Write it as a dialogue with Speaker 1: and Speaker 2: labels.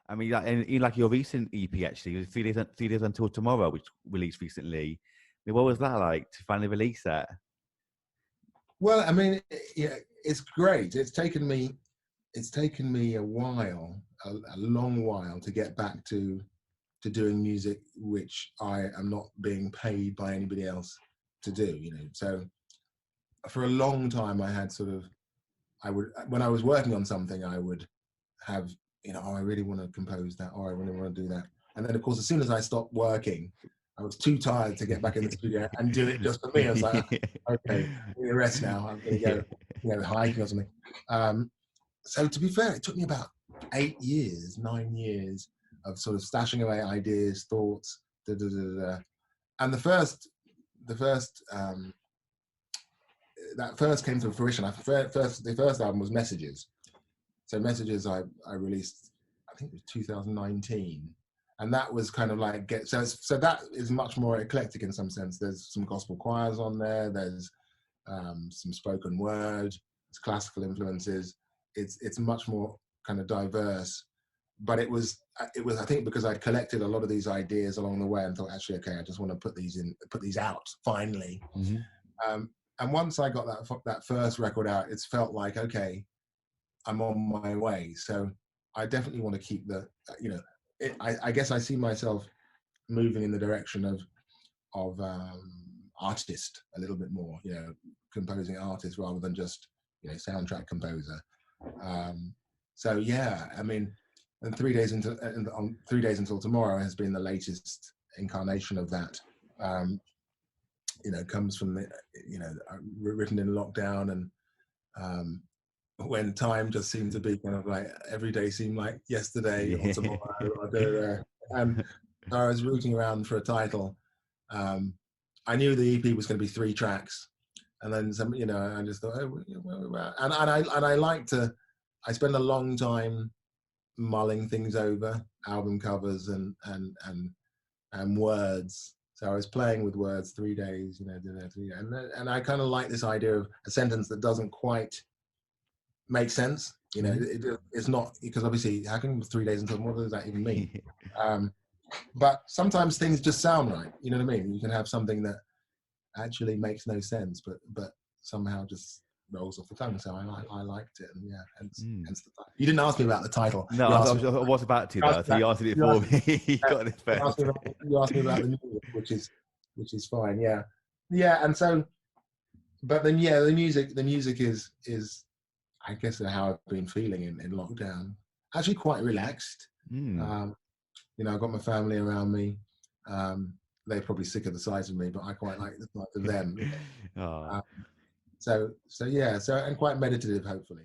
Speaker 1: I mean, like, in like your recent EP, actually, 3 days until tomorrow, which released recently. I mean, what was that like to finally release that?
Speaker 2: Well, I mean, yeah, it's great. It's taken me a while, a long while, to get back to doing music which I am not being paid by anybody else to do. So for a long time, I had I would, when I was working on something, I would have, oh, I really want to compose that, or I really want to do that. And then, of course, as soon as I stopped working, I was too tired to get back in the studio and do it just for me. I was like, okay, I need a rest now. I'm going to go, hiking or something. So to be fair, it took me about 9 years of sort of stashing away ideas, thoughts, and the first that first came to fruition. The first album was Messages. So Messages I released, I think it was 2019, and that was kind of like so that is much more eclectic in some sense. There's some gospel choirs on there. There's some spoken word. It's classical influences. It's much more kind of diverse. But it was I think because I collected a lot of these ideas along the way and thought, actually, okay, I just want to put these out finally. Mm-hmm. And once I got that first record out, it's felt like, okay, I'm on my way. So I definitely want to keep I guess I see myself moving in the direction of artist a little bit more, composing artist rather than just, soundtrack composer. So yeah, I mean, and 3 days on 3 days until tomorrow has been the latest incarnation of that. Comes from the, written in lockdown, and when time just seemed to be kind of like every day seemed like yesterday or tomorrow. And I was rooting around for a title. I knew the EP was going to be 3 tracks, and then some, I just thought, and I like to. I spend a long time mulling things over, album covers and words. So I was playing with words 3 days, and I kind of like this idea of a sentence that doesn't quite make sense. It's not, because obviously, how can 3 days until, what does that even mean? But sometimes things just sound right. You know what I mean? You can have something that actually makes no sense, but somehow just rolls off the tongue. So I liked it, and yeah, hence the title. You didn't ask me about the title.
Speaker 1: No, I was about to, though. So you answered it for me. You got it first.
Speaker 2: You asked me about the music, which is fine. Yeah, and so, but then the music is I guess how I've been feeling in lockdown. Actually, quite relaxed. I've got my family around me. They're probably sick of the sight of me, but I quite like the sight of them. So yeah, and quite meditative, hopefully.